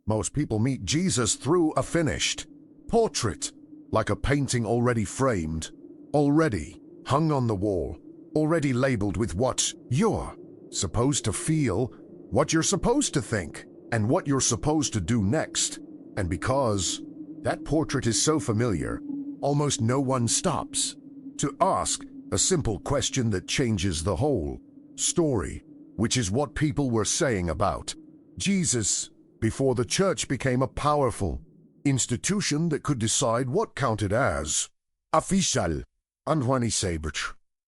Most people meet Jesus through a finished portrait, like a painting already framed, already hung on the wall, already labeled with what you're supposed to feel, what you're supposed to think, and what you're supposed to do next. And because that portrait is so familiar, almost no one stops to ask a simple question that changes the whole story, which is what people were saying about Jesus before the church became a powerful institution that could decide what counted as official. And when he say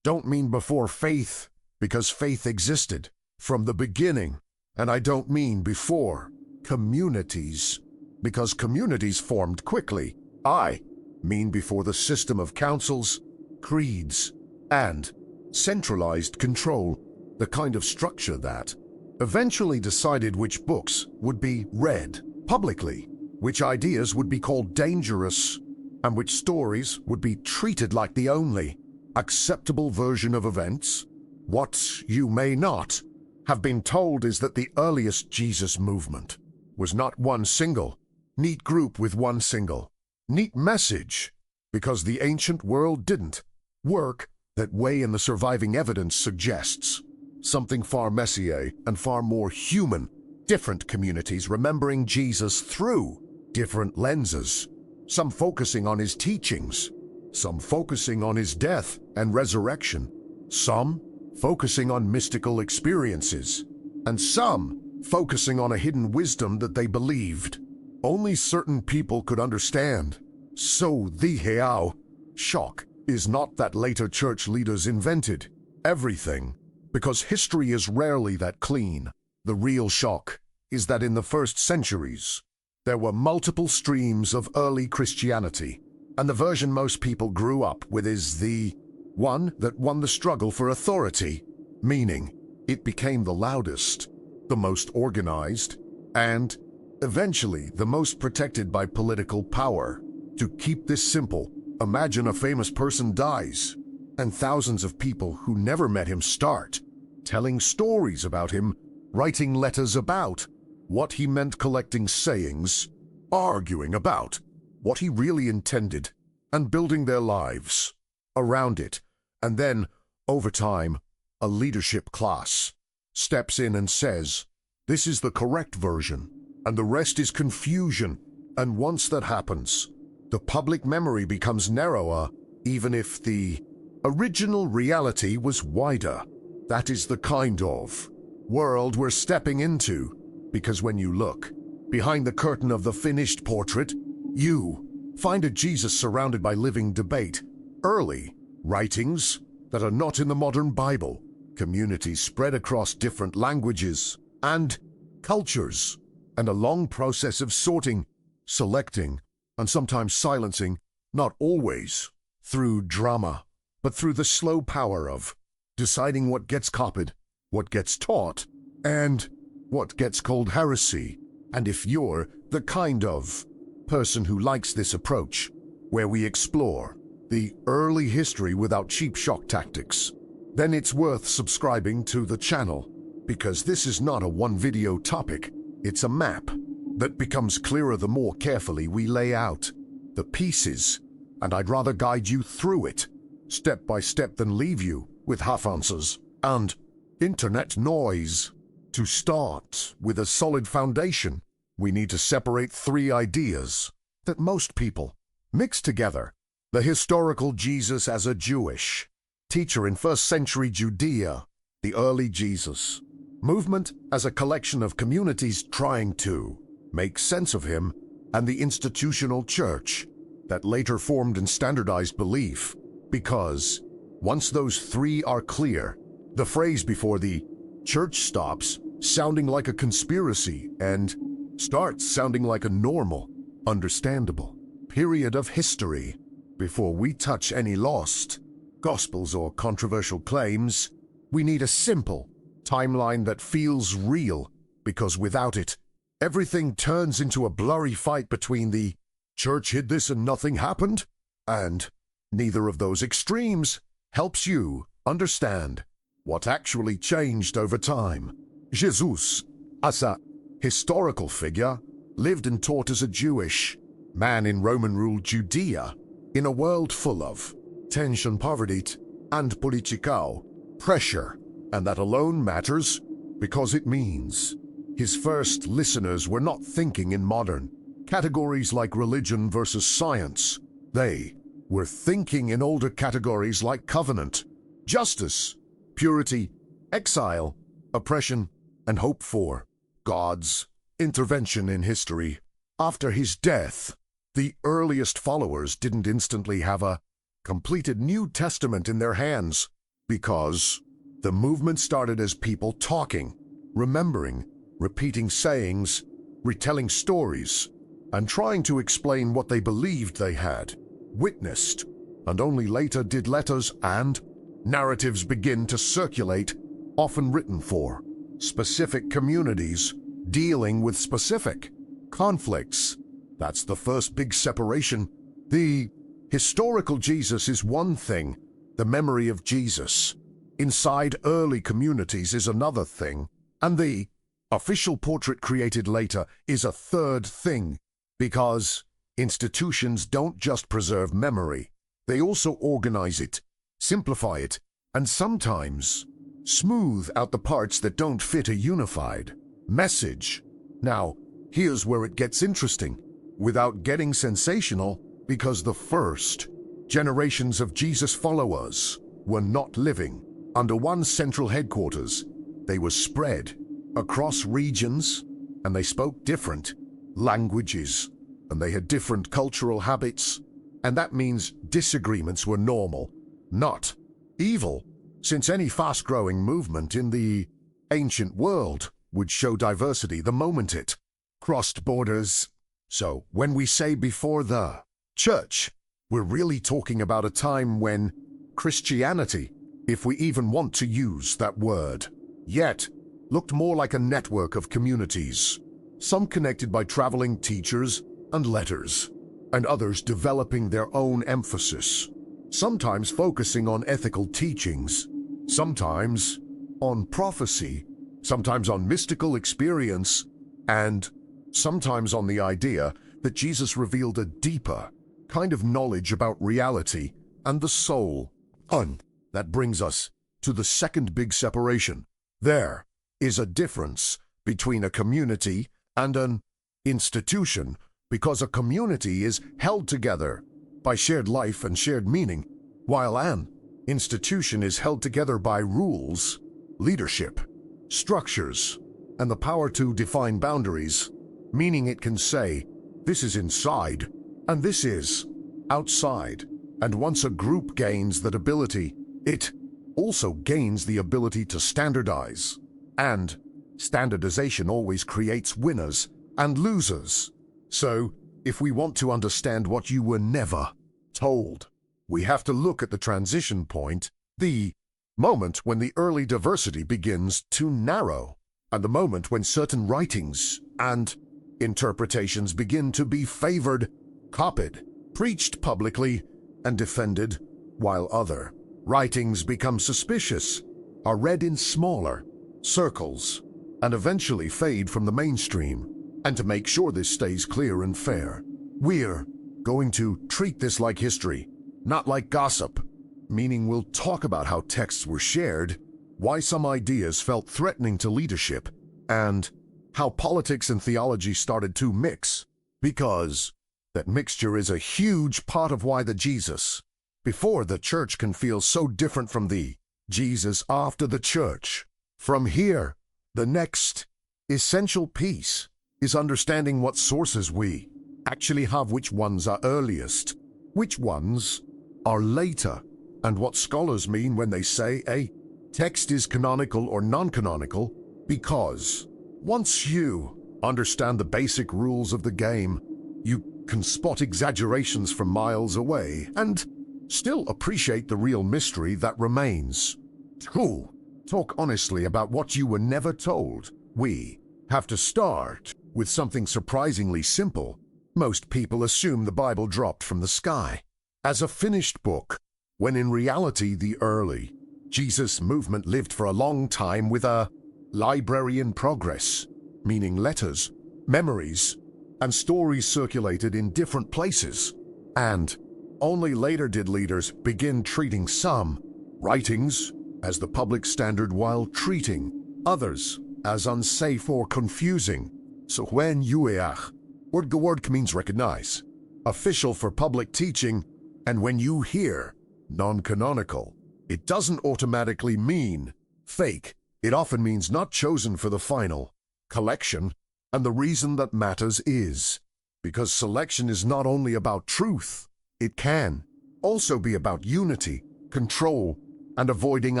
don't mean before faith, because faith existed from the beginning. And I don't mean before communities, because communities formed quickly. I mean before the system of councils, creeds, and centralized control, the kind of structure that eventually decided which books would be read publicly, which ideas would be called dangerous, and which stories would be treated like the only acceptable version of events. What you may not have been told is that the earliest Jesus movement was not one single neat group with one single neat message, because the ancient world didn't work that way, and the surviving evidence suggests something far messier and far more human. Different communities remembering Jesus through different lenses, some focusing on his teachings, some focusing on his death and resurrection, some focusing on mystical experiences, and some focusing on a hidden wisdom that they believed only certain people could understand. So the Heao shock is not that later church leaders invented everything, because history is rarely that clean. The real shock is that in the first centuries, there were multiple streams of early Christianity, and the version most people grew up with is the one that won the struggle for authority, meaning it became the loudest, the most organized, and eventually the most protected by political power. To keep this simple, imagine a famous person dies, and thousands of people who never met him start telling stories about him, writing letters about what he meant, collecting sayings, arguing about what he really intended, and building their lives around it. And then, over time, a leadership class steps in and says, this is the correct version, and the rest is confusion. And once that happens, the public memory becomes narrower, even if the original reality was wider. That is the kind of world we're stepping into, because when you look behind the curtain of the finished portrait, you find a Jesus surrounded by living debate, early writings that are not in the modern Bible, communities spread across different languages and cultures, and a long process of sorting, selecting, and sometimes silencing, not always through drama, but through the slow power of deciding what gets copied, what gets taught, and what gets called heresy. And if you're the kind of person who likes this approach, where we explore the early history without cheap shock tactics, then it's worth subscribing to the channel, because this is not a one-video topic, it's a map that becomes clearer the more carefully we lay out the pieces, and I'd rather guide you through it, step by step, than leave you with half answers and internet noise. To start with a solid foundation, we need to separate three ideas that most people mix together: the historical Jesus as a Jewish teacher in first century Judea, the early Jesus movement as a collection of communities trying to make sense of him, and the institutional church that later formed and standardized belief. Because once those three are clear, the phrase before the church stops sounding like a conspiracy and starts sounding like a normal, understandable period of history. Before we touch any lost gospels or controversial claims, we need a simple timeline that feels real, because without it, everything turns into a blurry fight between the church hid this and nothing happened, and neither of those extremes helps you understand what actually changed over time. Jesus, as a historical figure, lived and taught as a Jewish man in Roman-ruled Judea, in a world full of tension, poverty, and political pressure, and that alone matters because it means his first listeners were not thinking in modern categories like religion versus science. They were thinking in older categories like covenant, justice, purity, exile, oppression, and hope for God's intervention in history. After his death, the earliest followers didn't instantly have a completed New Testament in their hands, because the movement started as people talking, remembering, repeating sayings, retelling stories, and trying to explain what they believed they had witnessed, and only later did letters and narratives begin to circulate, often written for specific communities, dealing with specific conflicts. That's the first big separation. The historical Jesus is one thing, the memory of Jesus inside early communities is another thing, and the official portrait created later is a third thing, because institutions don't just preserve memory, they also organize it, simplify it, and sometimes smooth out the parts that don't fit a unified message. Now, here's where it gets interesting, without getting sensational, because the first generations of Jesus followers were not living under one central headquarters. They were spread across regions, and they spoke different languages, and they had different cultural habits, and that means disagreements were normal, not evil, since any fast-growing movement in the ancient world would show diversity the moment it crossed borders. So when we say before the church, we're really talking about a time when Christianity, if we even want to use that word, yet looked more like a network of communities, some connected by traveling teachers and letters, and others developing their own emphasis, sometimes focusing on ethical teachings, sometimes on prophecy, sometimes on mystical experience, and sometimes on the idea that Jesus revealed a deeper kind of knowledge about reality and the soul. And that brings us to the second big separation. There is a difference between a community and an institution, because a community is held together by shared life and shared meaning, while an institution is held together by rules, leadership, structures, and the power to define boundaries, meaning it can say, this is inside, and this is outside. And once a group gains that ability, it also gains the ability to standardize. And standardization always creates winners and losers. So, if we want to understand what you were never told, we have to look at the transition point, the moment when the early diversity begins to narrow, and the moment when certain writings and interpretations begin to be favored, copied, preached publicly, and defended, while other writings become suspicious, are read in smaller circles, and eventually fade from the mainstream. And to make sure this stays clear and fair, we're going to treat this like history, not like gossip, meaning we'll talk about how texts were shared, why some ideas felt threatening to leadership, and how politics and theology started to mix, because that mixture is a huge part of why the Jesus before the church can feel so different from the Jesus after the church. From here, the next essential piece is understanding what sources we actually have, which ones are earliest, which ones are later, and what scholars mean when they say a text is canonical or non-canonical, because once you understand the basic rules of the game, you can spot exaggerations from miles away and still appreciate the real mystery that remains. To talk honestly about what you were never told, we have to start with something surprisingly simple. Most people assume the Bible dropped from the sky as a finished book, when in reality the early Jesus movement lived for a long time with a library in progress, meaning letters, memories, and stories circulated in different places. And only later did leaders begin treating some writings as the public standard while treating others as unsafe or confusing. So when ueach, word means recognize, official for public teaching, and when you hear non-canonical, it doesn't automatically mean fake. It often means not chosen for the final collection, and the reason that matters is because selection is not only about truth, it can also be about unity, control, and avoiding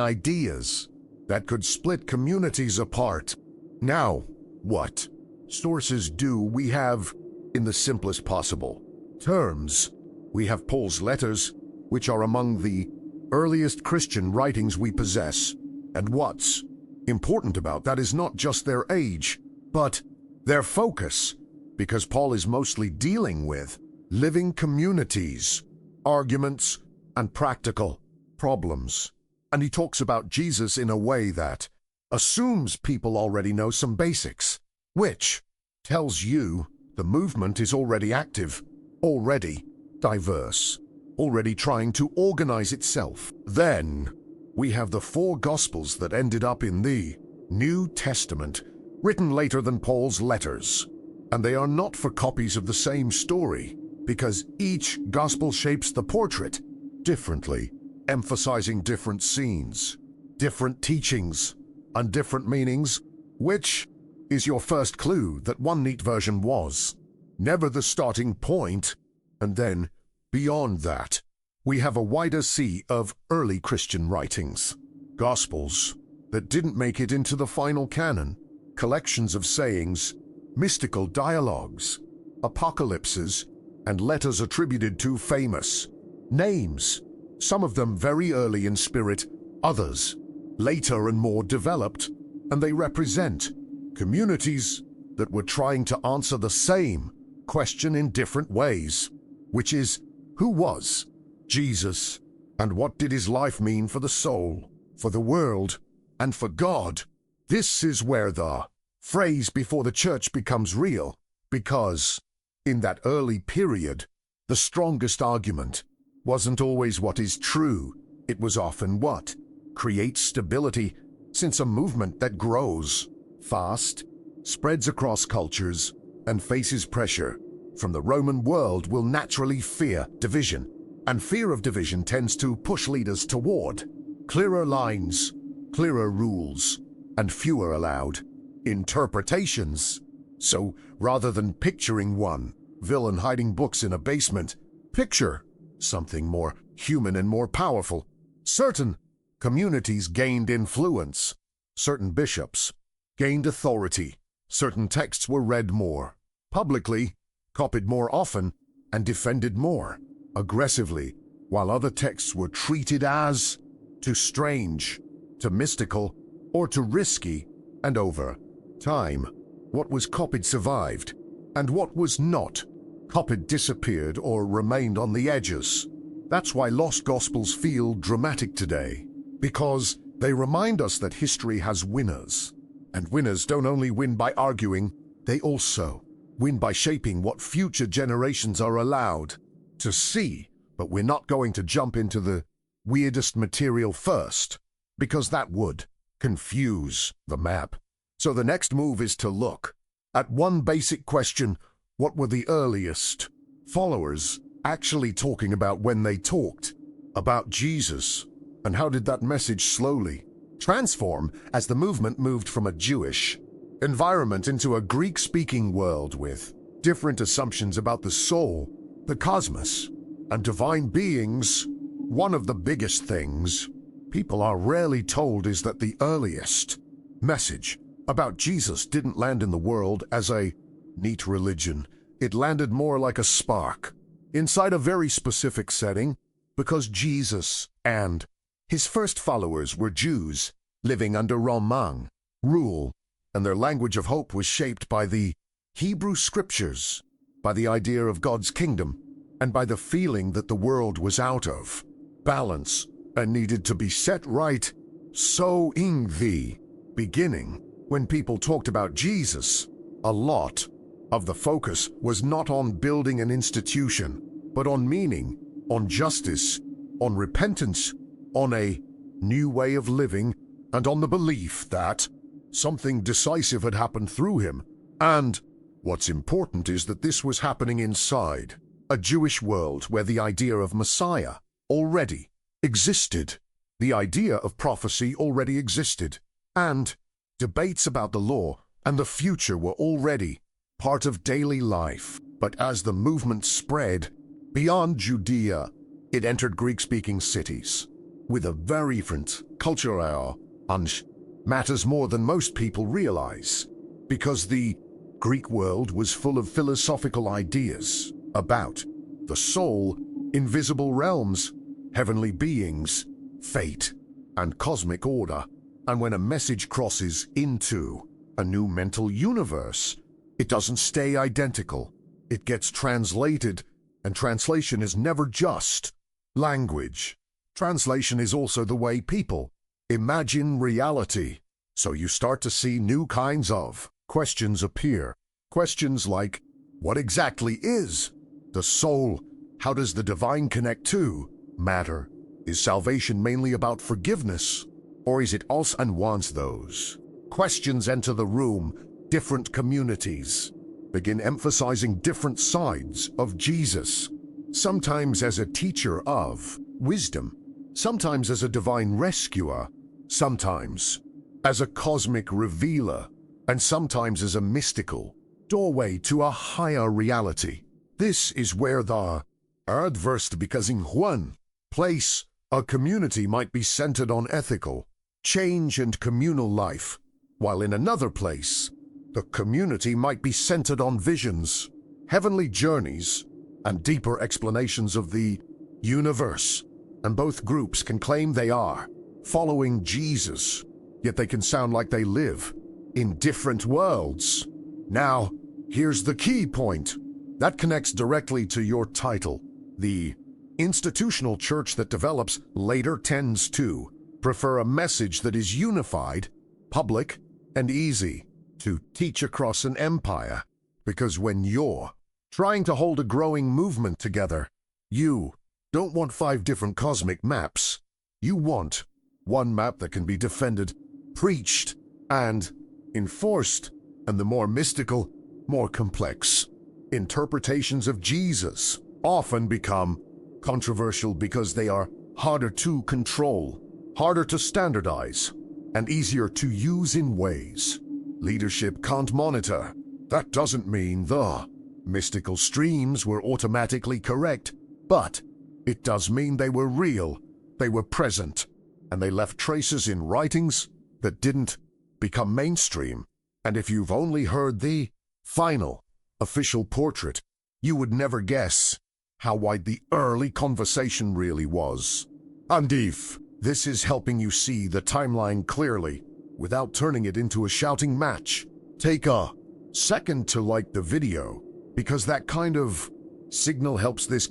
ideas that could split communities apart. Now, what sources do we have in the simplest possible terms? We have Paul's letters, which are among the earliest Christian writings we possess, and what's important about that is not just their age, but their focus, because Paul is mostly dealing with living communities, arguments, and practical problems. And he talks about Jesus in a way that assumes people already know some basics, which tells you the movement is already active, already diverse, already trying to organize itself. Then we have the 4 Gospels that ended up in the New Testament, written later than Paul's letters. And they are not for copies of the same story, because each Gospel shapes the portrait differently, emphasizing different scenes, different teachings, and different meanings, which is your first clue that one neat version was never the starting point. And then, beyond that, we have a wider sea of early Christian writings, Gospels that didn't make it into the final canon, collections of sayings, mystical dialogues, apocalypses, and letters attributed to famous names, some of them very early in spirit, others later and more developed, and they represent communities that were trying to answer the same question in different ways, which is, who was Jesus, and what did his life mean for the soul, for the world, and for God? This is where the phrase before the church becomes real, because in that early period, the strongest argument wasn't always what is true. It was often what creates stability, since a movement that grows fast, spreads across cultures, and faces pressure from the Roman world will naturally fear division, and fear of division tends to push leaders toward clearer lines, clearer rules, and fewer allowed interpretations. So rather than picturing one villain hiding books in a basement, picture something more human and more powerful. Certain communities gained influence, certain bishops gained authority, certain texts were read more publicly, copied more often, and defended more aggressively, while other texts were treated as too strange, too mystical, or too risky. And over time, what was copied survived, and what was not copied disappeared or remained on the edges. That's why lost Gospels feel dramatic today, because they remind us that history has winners, and winners don't only win by arguing, they also win by shaping what future generations are allowed to see. But we're not going to jump into the weirdest material first, because that would confuse the map. So the next move is to look at one basic question: what were the earliest followers actually talking about when they talked about Jesus? And how did that message slowly transform as the movement moved from a Jewish environment into a Greek-speaking world with different assumptions about the soul, the cosmos, and divine beings? One of the biggest things people are rarely told is that the earliest message about Jesus didn't land in the world as a neat religion. It landed more like a spark inside a very specific setting, because Jesus and his first followers were Jews living under Roman rule, and their language of hope was shaped by the Hebrew scriptures, by the idea of God's kingdom, and by the feeling that the world was out of balance and needed to be set right. So in the beginning, when people talked about Jesus a lot, of the focus was not on building an institution, but on meaning, on justice, on repentance, on a new way of living, and on the belief that something decisive had happened through him. And what's important is that this was happening inside a Jewish world where the idea of Messiah already existed. The idea of prophecy already existed, and debates about the law and the future were already part of daily life. But as the movement spread beyond Judea, it entered Greek-speaking cities with a very different cultural and matters more than most people realize, because the Greek world was full of philosophical ideas about the soul, invisible realms, heavenly beings, fate, and cosmic order. And when a message crosses into a new mental universe, it doesn't stay identical. It gets translated, and translation is never just language. Translation is also the way people imagine reality. So you start to see new kinds of questions appear. Questions like, what exactly is the soul? How does the divine connect to matter? Is salvation mainly about forgiveness? Or is it us? And once those questions enter the room, different communities begin emphasizing different sides of Jesus, sometimes as a teacher of wisdom, sometimes as a divine rescuer, sometimes as a cosmic revealer, and sometimes as a mystical doorway to a higher reality. This is where the adverse, because in one place, a community might be centered on ethical change and communal life, while in another place, the community might be centered on visions, heavenly journeys, and deeper explanations of the universe. And both groups can claim they are following Jesus, yet they can sound like they live in different worlds. Now, here's the key point that connects directly to your title. The institutional church that develops later tends to prefer a message that is unified, public, and easy to teach across an empire. Because when you're trying to hold a growing movement together, you don't want 5 different cosmic maps. You want one map that can be defended, preached, and enforced. And the more mystical, more complex interpretations of Jesus often become controversial because they are harder to control, harder to standardize, and easier to use in ways leadership can't monitor. That doesn't mean the mystical streams were automatically correct, but it does mean they were real, they were present, and they left traces in writings that didn't become mainstream. And if you've only heard the final official portrait, you would never guess how wide the early conversation really was. And if this is helping you see the timeline clearly without turning it into a shouting match, take a second to like the video, because that kind of signal helps this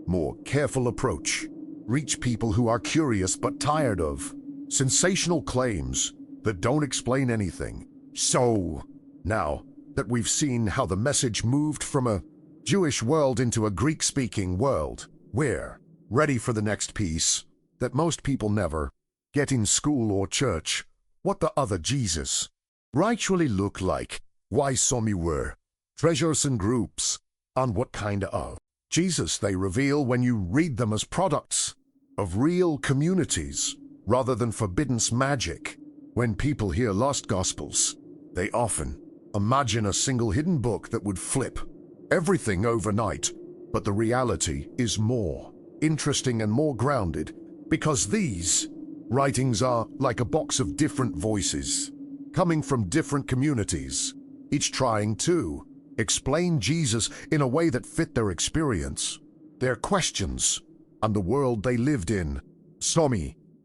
more careful approach reach people who are curious but tired of sensational claims that don't explain anything. So, now that we've seen how the message moved from a Jewish world into a Greek-speaking world, we're ready for the next piece that most people never get in school or church. What the other Jesus actually look like, why some were treasures and groups, and what kind of Jesus they reveal when you read them as products of real communities rather than forbidden magic. When people hear lost gospels, they often imagine a single hidden book that would flip everything overnight, but the reality is more interesting and more grounded, because these writings are like a box of different voices coming from different communities, each trying to explain Jesus in a way that fit their experience, their questions, and the world they lived in. Some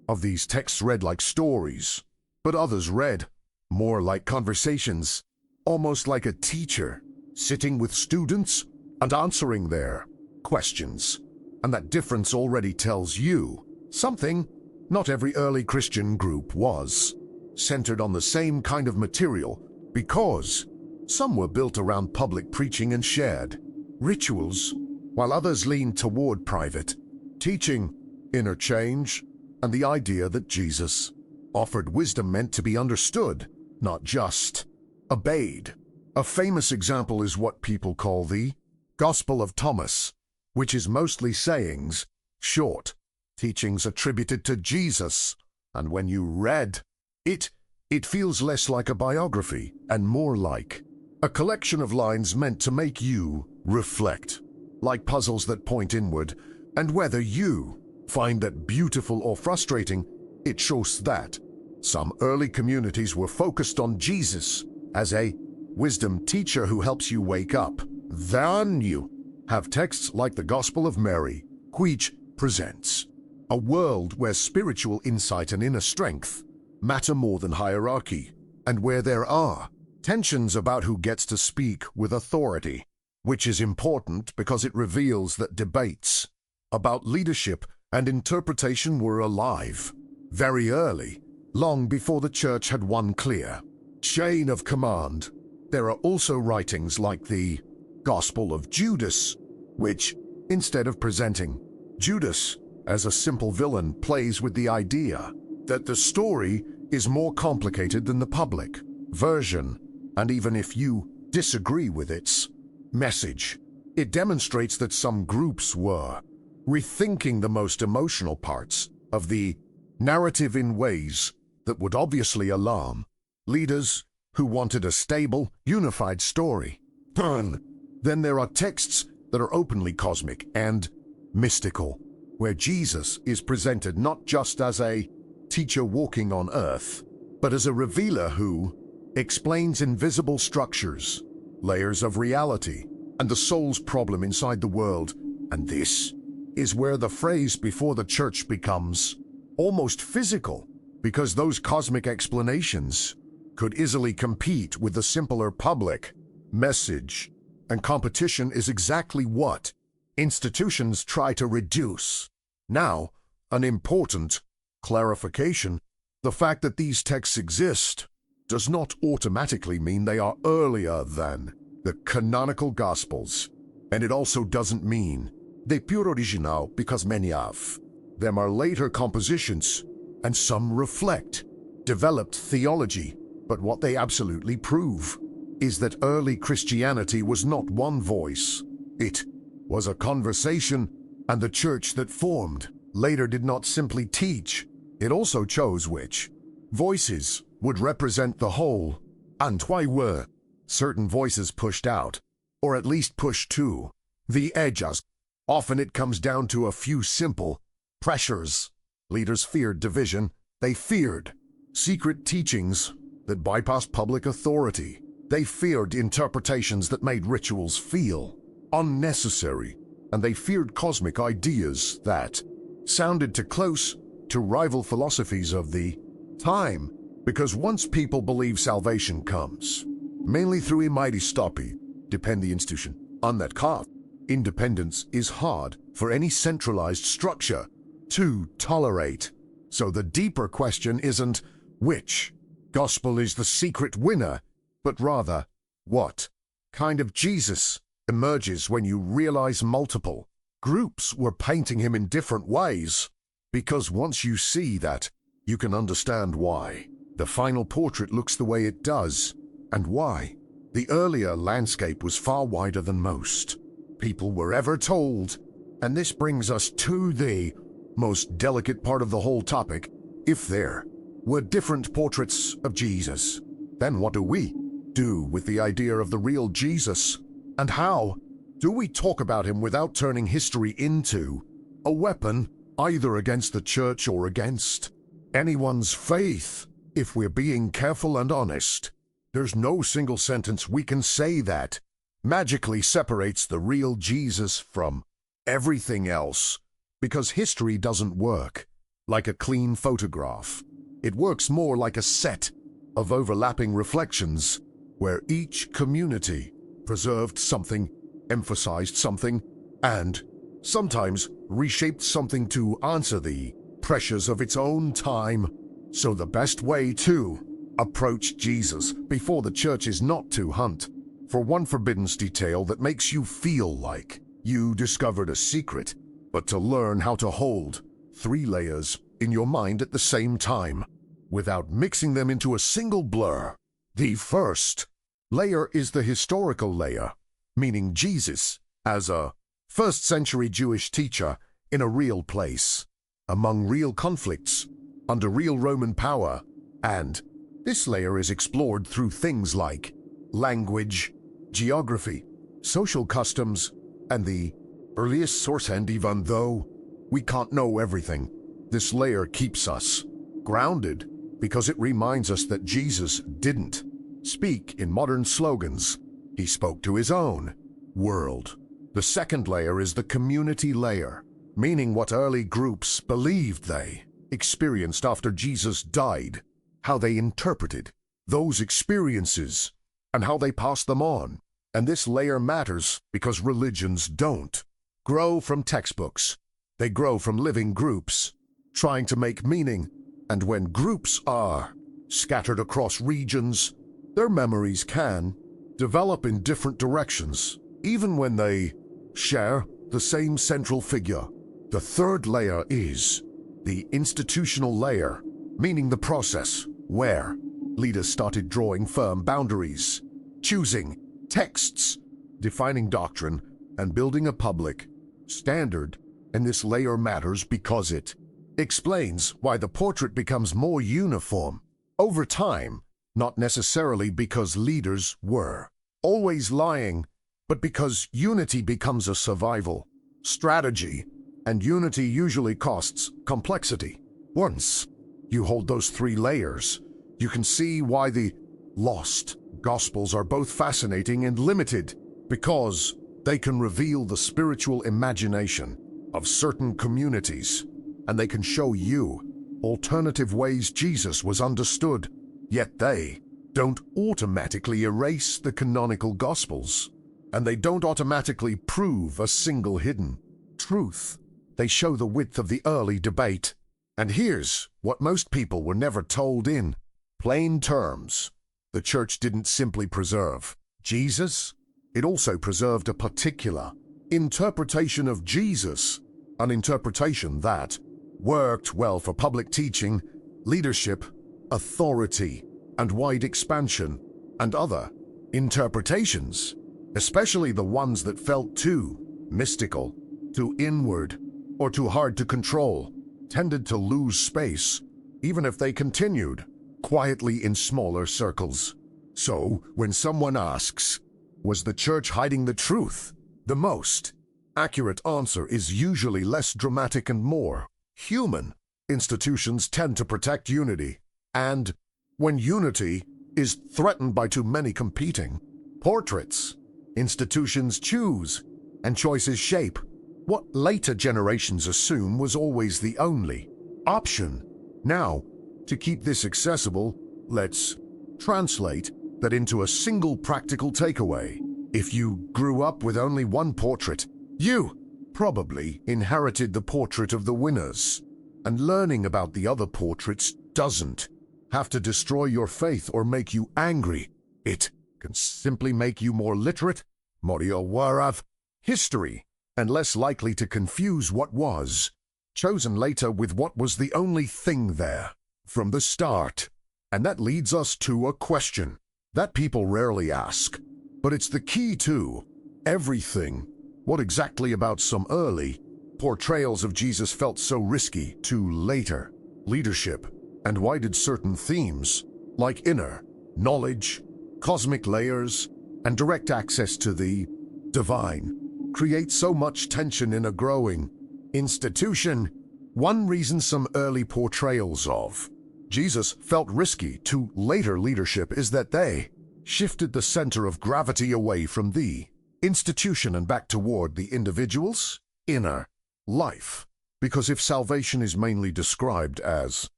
of these texts read like stories, but others read more like conversations, almost like a teacher sitting with students and answering their questions. And that difference already tells you something. Not every early Christian group was centered on the same kind of material, because Some were built around public preaching and shared rituals, while others leaned toward private teaching, interchange, and the idea that Jesus offered wisdom meant to be understood, not just obeyed. A famous example is what people call the Gospel of Thomas, which is mostly sayings, short teachings attributed to Jesus, and when you read it, it feels less like a biography and more like a collection of lines meant to make you reflect, like puzzles that point inward, and whether you find that beautiful or frustrating, it shows that some early communities were focused on Jesus as a wisdom teacher who helps you wake up. Then you have texts like the Gospel of Mary, which presents a world where spiritual insight and inner strength matter more than hierarchy, and where there are tensions about who gets to speak with authority, which is important because it reveals that debates about leadership and interpretation were alive very early, long before the church had one clear chain of command. There are also writings like the Gospel of Judas, which, instead of presenting Judas as a simple villain, plays with the idea that the story is more complicated than the public version, and even if you disagree with its message, it demonstrates that some groups were rethinking the most emotional parts of the narrative in ways that would obviously alarm leaders who wanted a stable, unified story. Then there are texts that are openly cosmic and mystical, where Jesus is presented not just as a teacher walking on earth, but as a revealer who explains invisible structures, layers of reality, and the soul's problem inside the world. And this is where the phrase before the church becomes almost physical, because those cosmic explanations could easily compete with the simpler public message, and competition is exactly what institutions try to reduce. Now, an important clarification: the fact that these texts exist does not automatically mean they are earlier than the canonical Gospels, and it also doesn't mean they're pure original because many of them are later compositions, and some reflect developed theology. But what they absolutely prove is that early Christianity was not one voice. It was a conversation, and the church that formed later did not simply teach. It also chose which voices would represent the whole, and why were certain voices pushed out, or at least pushed to the edges. Often it comes down to a few simple pressures. Leaders feared division. They feared secret teachings that bypassed public authority. They feared interpretations that made rituals feel unnecessary, and they feared cosmic ideas that sounded too close to rival philosophies of the time, because once people believe salvation comes mainly through a mighty stoppy, depend the institution on that cause. Independence is hard for any centralized structure to tolerate. So the deeper question isn't which gospel is the secret winner, but rather what kind of Jesus emerges when you realize multiple groups were painting him in different ways. Because once you see that, you can understand why the final portrait looks the way it does, and why the earlier landscape was far wider than most people were ever told. And this brings us to the most delicate part of the whole topic. If there were different portraits of Jesus, then what do we do with the idea of the real Jesus? And how do we talk about him without turning history into a weapon either against the church or against anyone's faith? If we're being careful and honest, there's no single sentence we can say that magically separates the real Jesus from everything else, because history doesn't work like a clean photograph. It works more like a set of overlapping reflections where each community preserved something, emphasized something, and sometimes reshaped something to answer the pressures of its own time. So the best way to approach Jesus before the church is not to hunt for one forbidden detail that makes you feel like you discovered a secret, but to learn how to hold 3 layers in your mind at the same time, without mixing them into a single blur. The first layer is the historical layer, meaning Jesus as a first-century Jewish teacher in a real place, among real conflicts, under real Roman power, and this layer is explored through things like language, geography, social customs, and the earliest source. And even though we can't know everything, this layer keeps us grounded because it reminds us that Jesus didn't speak in modern slogans. He spoke to his own world. The second layer is the community layer, meaning what early groups believed they experienced after Jesus died, how they interpreted those experiences, and how they passed them on. And this layer matters because religions don't grow from textbooks. They grow from living groups, trying to make meaning. And when groups are scattered across regions, their memories can develop in different directions, even when they share the same central figure. The third layer is the institutional layer, meaning the process where leaders started drawing firm boundaries, choosing texts, defining doctrine, and building a public standard. And this layer matters because it explains why the portrait becomes more uniform over time, not necessarily because leaders were always lying, but because unity becomes a survival strategy, and unity usually costs complexity. Once you hold those 3 layers, you can see why the lost Gospels are both fascinating and limited, because they can reveal the spiritual imagination of certain communities, and they can show you alternative ways Jesus was understood, yet they don't automatically erase the canonical Gospels, and they don't automatically prove a single hidden truth. They show the width of the early debate. And here's what most people were never told in plain terms. The church didn't simply preserve Jesus, it also preserved a particular interpretation of Jesus, an interpretation that worked well for public teaching, leadership, authority, and wide expansion, and other interpretations, especially the ones that felt too mystical, too inward, or too hard to control, tended to lose space, even if they continued quietly in smaller circles. So, when someone asks, was the church hiding the truth? The most accurate answer is usually less dramatic and more human. Institutions tend to protect unity, and when unity is threatened by too many competing portraits, institutions choose, and choices shape what later generations assume was always the only option. Now, to keep this accessible, let's translate that into a single practical takeaway. If you grew up with only one portrait, you probably inherited the portrait of the winners, and learning about the other portraits doesn't have to destroy your faith or make you angry. It can simply make you more literate, more aware of history, and less likely to confuse what was chosen later with what was the only thing there from the start. And that leads us to a question that people rarely ask, but it's the key to everything. What exactly about some early portrayals of Jesus felt so risky to later leadership? And why did certain themes, like inner knowledge, cosmic layers, and direct access to the divine, create so much tension in a growing institution? One reason some early portrayals of Jesus felt risky to later leadership is that they shifted the center of gravity away from the institution and back toward the individual's inner life. Because if salvation is mainly described as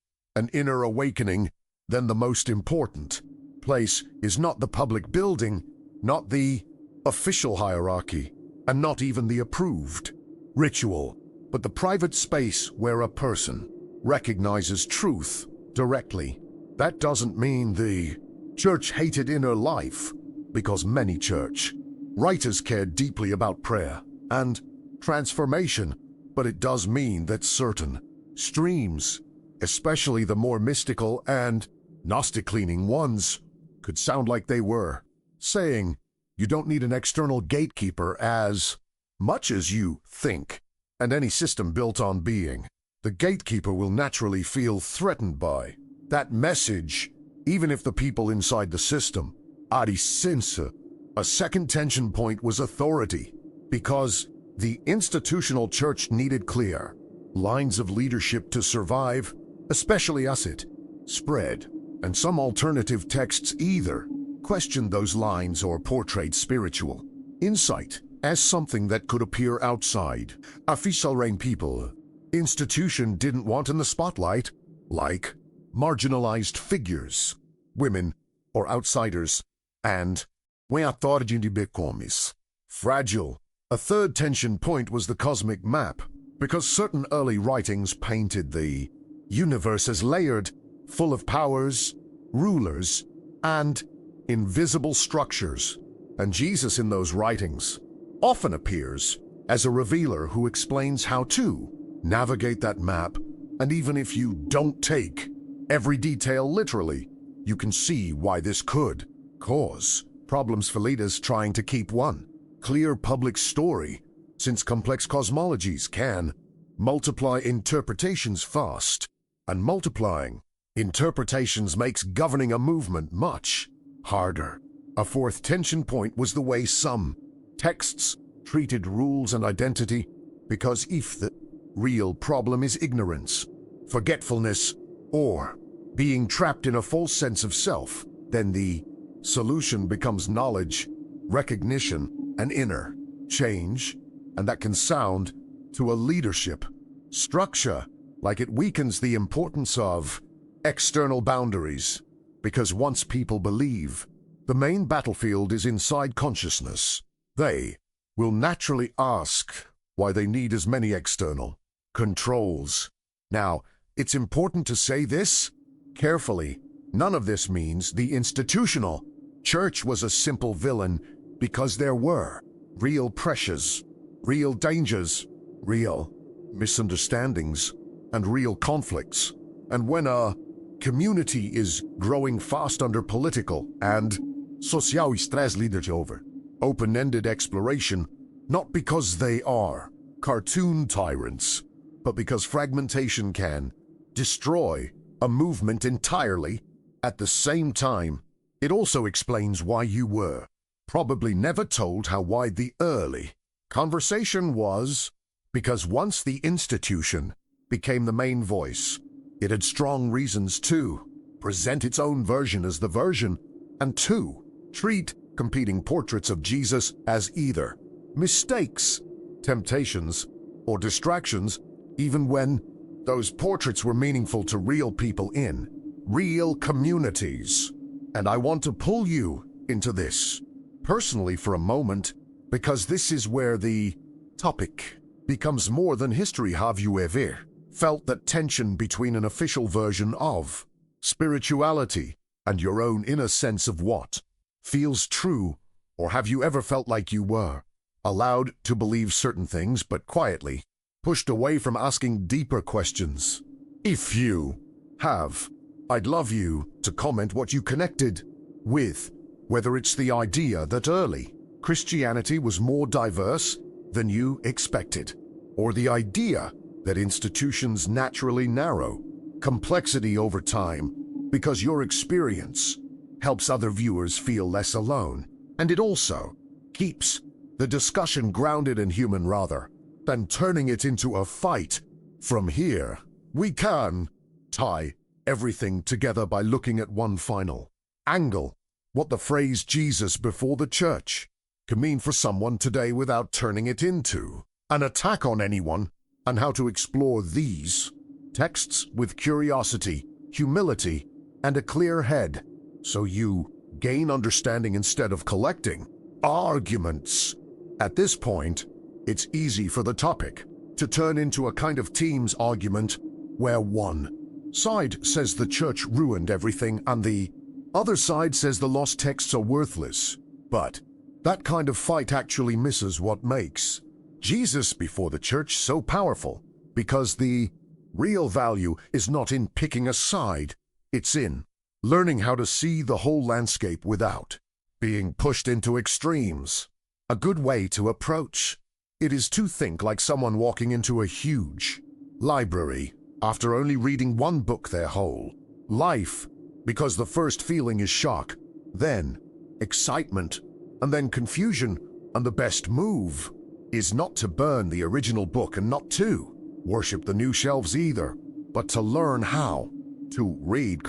an inner awakening, then the most important place is not the public building, not the official hierarchy, and not even the approved ritual, but the private space where a person recognizes truth directly. That doesn't mean the church hated inner life. because many church writers cared deeply about prayer and transformation, but it does mean that certain streams, especially the more mystical and Gnostic-leaning ones, could sound like they were saying you don't need an external gatekeeper as much as you think, and any system built on being. The gatekeeper will naturally feel threatened by that message, even if the people inside the system are sense. A second tension point was authority, because the institutional church needed clear lines of leadership to survive, especially as it spread, and some alternative texts either questioned those lines or portrayed spiritual insight as something that could appear outside. Official reign people institution didn't want in the spotlight, like marginalized figures, women or outsiders, and fragile. A third tension point was the cosmic map, because certain early writings painted the universe as layered, full of powers, rulers, and invisible structures, and Jesus in those writings often appears as a revealer who explains how to navigate that map, and even if you don't take every detail literally, you can see why this could cause problems for leaders trying to keep one clear public story, since complex cosmologies can multiply interpretations fast, and multiplying interpretations makes governing a movement much harder. A fourth tension point was the way some texts treated rules and identity, because if the real problem is ignorance, forgetfulness, or being trapped in a false sense of self, then the solution becomes knowledge, recognition, and inner change, and that can sound to a leadership structure like it weakens the importance of external boundaries, because once people believe the main battlefield is inside consciousness, they will naturally ask why they need as many external controls. Now, it's important to say this carefully. None of this means the institutional church was a simple villain, because there were real pressures, real dangers, real misunderstandings, and real conflicts. And when a community is growing fast under political and social stress leaders over open-ended exploration, not because they are cartoon tyrants, but because fragmentation can destroy a movement entirely. At the same time, it also explains why you were probably never told how wide the early conversation was, because once the institution became the main voice, it had strong reasons to present its own version as the version, and to treat competing portraits of Jesus as either mistakes, temptations, or distractions, even when those portraits were meaningful to real people in real communities. And I want to pull you into this personally for a moment, because this is where the topic becomes more than history. Have you ever felt that tension between an official version of spirituality and your own inner sense of what feels true? Or have you ever felt like you were allowed to believe certain things but quietly pushed away from asking deeper questions? If you have, I'd love you to comment what you connected with, whether it's the idea that early Christianity was more diverse than you expected, or the idea that institutions naturally narrow complexity over time because your experience helps other viewers feel less alone, and it also keeps the discussion grounded and human rather than turning it into a fight. From here, we can tie everything together by looking at one final angle: what the phrase Jesus before the church can mean for someone today without turning it into an attack on anyone, and how to explore these texts with curiosity, humility, and a clear head, so you gain understanding instead of collecting arguments. At this point, it's easy for the topic to turn into a kind of team's argument where one side says the church ruined everything and the other side says the lost texts are worthless. But that kind of fight actually misses what makes Jesus before the church so powerful, because the real value is not in picking a side, it's in learning how to see the whole landscape without being pushed into extremes. A good way to approach it is to think like someone walking into a huge library after only reading one book their whole life, because the first feeling is shock, then excitement, and then confusion, and the best move is not to burn the original book and not to worship the new shelves either, but to learn how to read,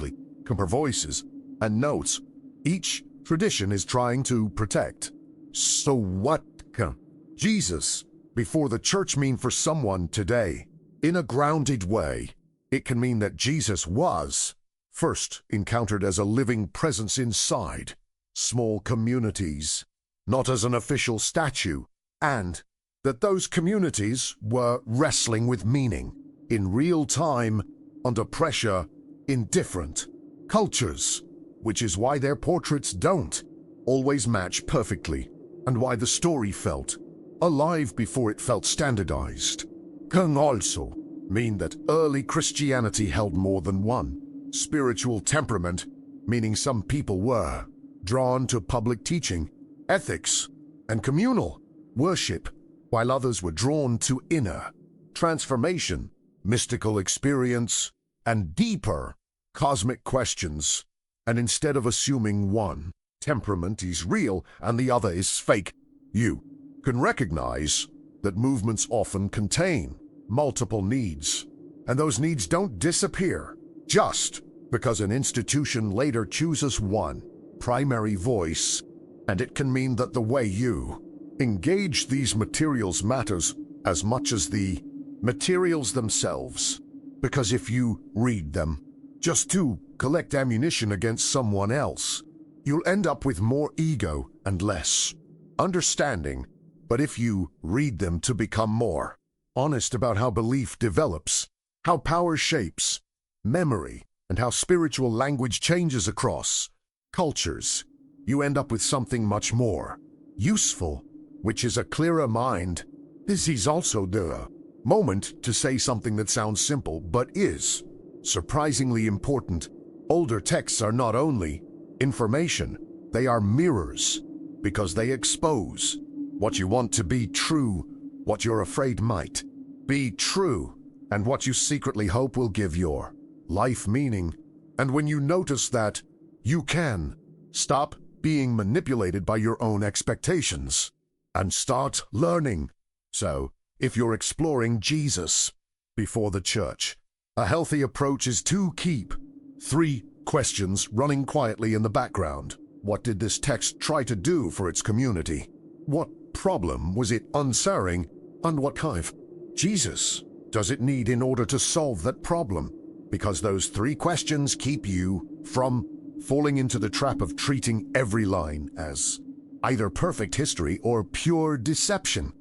compare voices and notes each tradition is trying to protect. So what can Jesus before the church mean for someone today? In a grounded way, it can mean that Jesus was first encountered as a living presence inside small communities, not as an official statue, and that those communities were wrestling with meaning in real time, under pressure, in different cultures, which is why their portraits don't always match perfectly, and why the story felt alive before it felt standardized. Can also mean that early Christianity held more than one spiritual temperament, meaning some people were drawn to public teaching, ethics, and communal worship, while others were drawn to inner transformation, mystical experience, and deeper cosmic questions. And instead of assuming one temperament is real and the other is fake, you can recognize that movements often contain multiple needs, and those needs don't disappear just because an institution later chooses one primary voice. And it can mean that the way you engage these materials matters as much as the materials themselves, because if you read them just to collect ammunition against someone else, you'll end up with more ego and less understanding. But if you read them to become more honest about how belief develops, how power shapes memory, and how spiritual language changes across cultures, you end up with something much more useful, which is a clearer mind. This is also the moment to say something that sounds simple but is surprisingly important. Older texts are not only information, they are mirrors, because they expose what you want to be true, what you're afraid might be true, and what you secretly hope will give your life meaning. And when you notice that, you can stop being manipulated by your own expectations and start learning. So, if you're exploring Jesus before the church, a healthy approach is to keep 3 questions running quietly in the background. What did this text try to do for its community? What problem was it answering? And what kind of Jesus does it need in order to solve that problem? Because those 3 questions keep you from falling into the trap of treating every line as either perfect history or pure deception.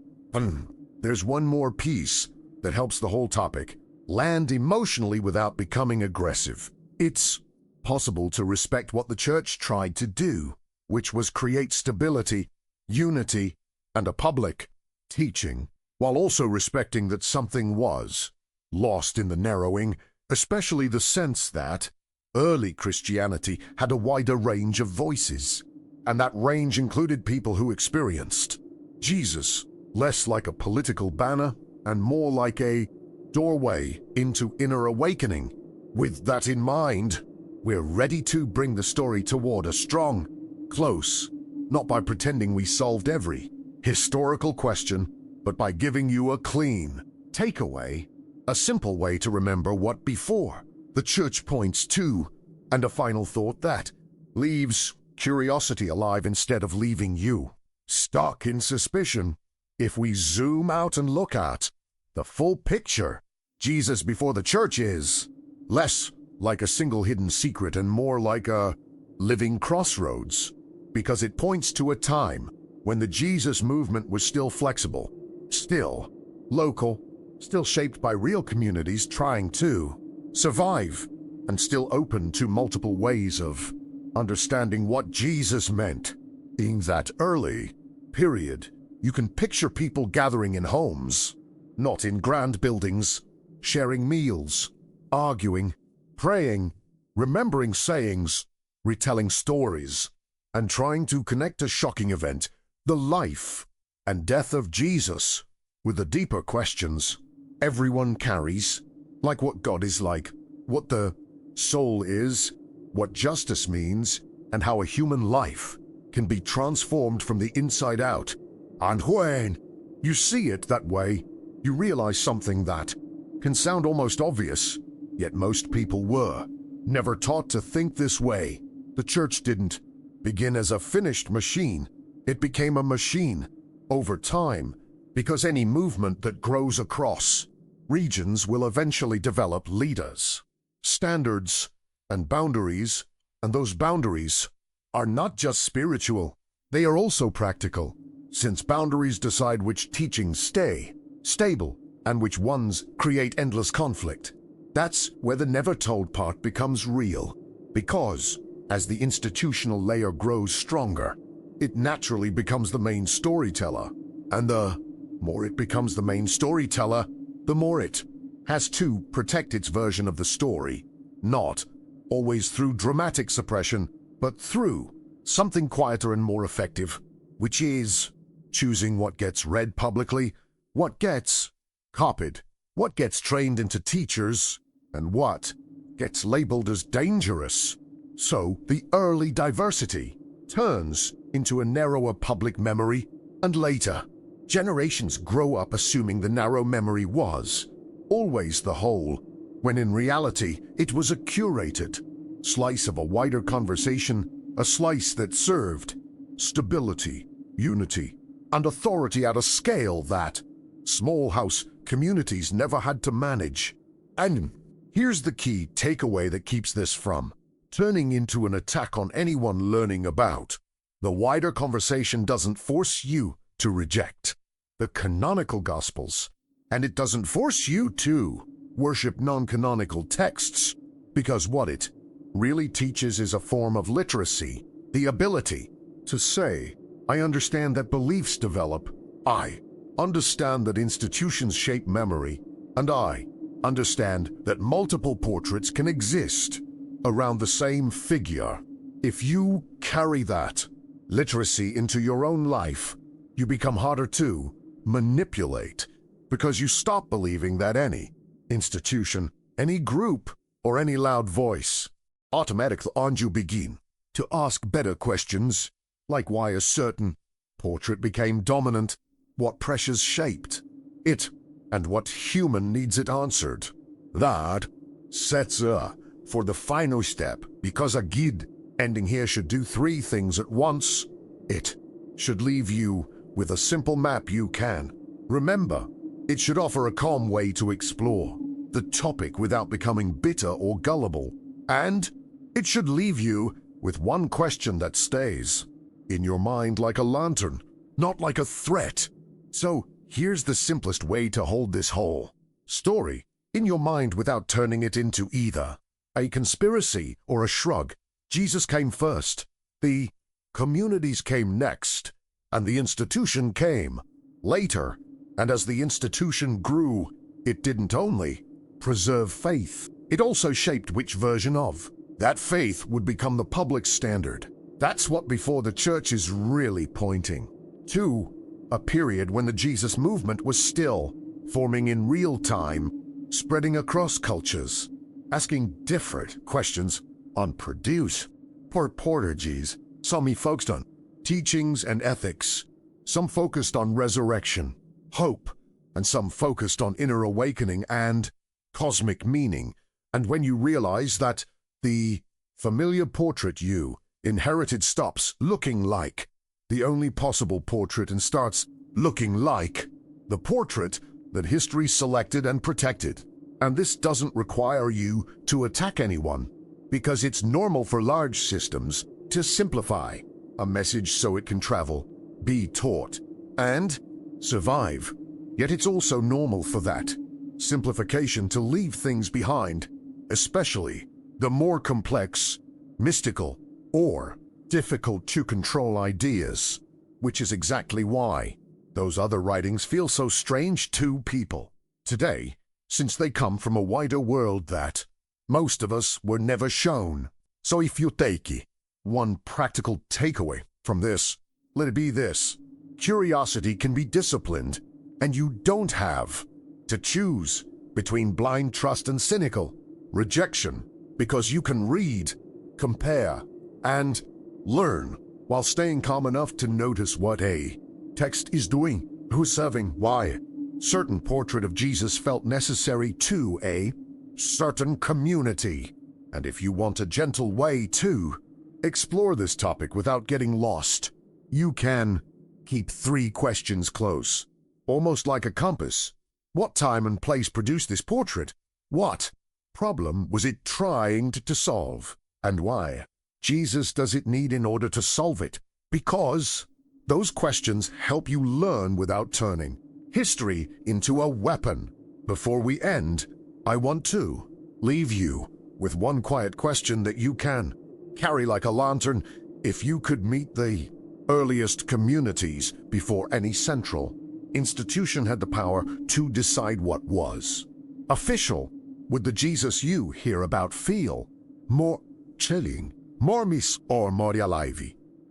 There's one more piece that helps the whole topic land emotionally without becoming aggressive. It's possible to respect what the church tried to do, which was create stability, unity, and a public teaching, while also respecting that something was lost in the narrowing, especially the sense that early Christianity had a wider range of voices, and that range included people who experienced Jesus less like a political banner and more like a doorway into inner awakening. With that in mind, we're ready to bring the story toward a strong close, not by pretending we solved every historical question, but by giving you a clean takeaway, a simple way to remember what before the church points to, and a final thought that leaves curiosity alive instead of leaving you stuck in suspicion. If we zoom out and look at the full picture, Jesus before the church is less like a single hidden secret and more like a living crossroads, because it points to a time when the Jesus movement was still flexible, still local, still shaped by real communities trying to survive, and still open to multiple ways of understanding what Jesus meant. In that early period, you can picture people gathering in homes, not in grand buildings, sharing meals, arguing, praying, remembering sayings, retelling stories, and trying to connect a shocking event, the life and death of Jesus, with the deeper questions everyone carries, like what God is like, what the soul is, what justice means, and how a human life can be transformed from the inside out. And when you see it that way, you realize something that can sound almost obvious, yet most people were never taught to think this way. The church didn't begin as a finished machine. It became a machine over time, because any movement that grows across regions will eventually develop leaders, standards, and boundaries, and those boundaries are not just spiritual, they are also practical, since boundaries decide which teachings stay stable and which ones create endless conflict. That's where the never-told part becomes real, because as the institutional layer grows stronger, it naturally becomes the main storyteller, and the more it becomes the main storyteller, the more it has to protect its version of the story, not always through dramatic suppression, but through something quieter and more effective, which is choosing what gets read publicly, what gets copied, what gets trained into teachers, and what gets labeled as dangerous. So the early diversity turns into a narrower public memory, and later, generations grow up assuming the narrow memory was always the whole, when in reality it was a curated slice of a wider conversation, a slice that served stability, unity, and authority at a scale that small house communities never had to manage. And here's the key takeaway that keeps this from turning into an attack on anyone learning about. The wider conversation doesn't force you to reject the canonical Gospels, and it doesn't force you to worship non-canonical texts, because what it really teaches is a form of literacy, the ability to say, I understand that beliefs develop, I understand that institutions shape memory, and I understand that multiple portraits can exist around the same figure. If you carry that literacy into your own life, you become harder to manipulate, because you stop believing that any institution, any group, or any loud voice automatically and you begin to ask better questions, like why a certain portrait became dominant, what pressures shaped it, and what human needs it answered. That sets for the final step, because a guide ending here should do three things at once. It should leave you with a simple map you can remember. It should offer a calm way to explore the topic without becoming bitter or gullible. And it should leave you with one question that stays in your mind like a lantern, not like a threat. So here's the simplest way to hold this whole story in your mind without turning it into either a conspiracy or a shrug. Jesus came first, the communities came next, and the institution came later. And as the institution grew, it didn't only preserve faith, it also shaped which version of that faith would become the public standard. That's what before the church is really pointing to a period when the Jesus movement was still forming in real time, spreading across cultures, asking different questions on produce, portergies, some he focused on teachings and ethics, some focused on resurrection, hope, and some focused on inner awakening and cosmic meaning. And when you realize that the familiar portrait you inherited stops looking like the only possible portrait and starts looking like the portrait that history selected and protected. And this doesn't require you to attack anyone, because it's normal for large systems to simplify a message so it can travel, be taught, and survive. Yet it's also normal for that simplification to leave things behind, especially the more complex, mystical, or difficult to control ideas, which is exactly why those other writings feel so strange to people today, since they come from a wider world that most of us were never shown. So if you take one practical takeaway from this, let it be this: curiosity can be disciplined, and you don't have to choose between blind trust and cynical rejection, because you can read, compare, and learn while staying calm enough to notice what a text is doing, who's serving, why certain portrait of Jesus felt necessary to a certain community. And if you want a gentle way to explore this topic without getting lost, you can keep 3 questions close, almost like a compass. What time and place produced this portrait? What problem was it trying to solve? And why Jesus does it need in order to solve it? Because those questions help you learn without turning history into a weapon. Before we end, I want to leave you with one quiet question that you can carry like a lantern. If you could meet the earliest communities before any central institution had the power to decide what was official, would the Jesus you hear about feel more chilling, more mis or more alive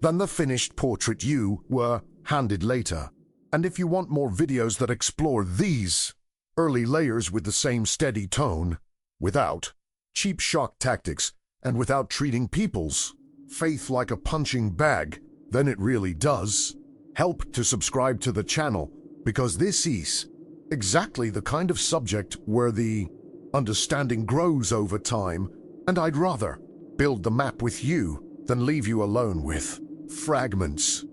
than the finished portrait you were handed later? And if you want more videos that explore these early layers with the same steady tone, without cheap shock tactics, and without treating people's faith like a punching bag, then it really does help to subscribe to the channel, because this is exactly the kind of subject where the understanding grows over time, and I'd rather build the map with you than leave you alone with fragments.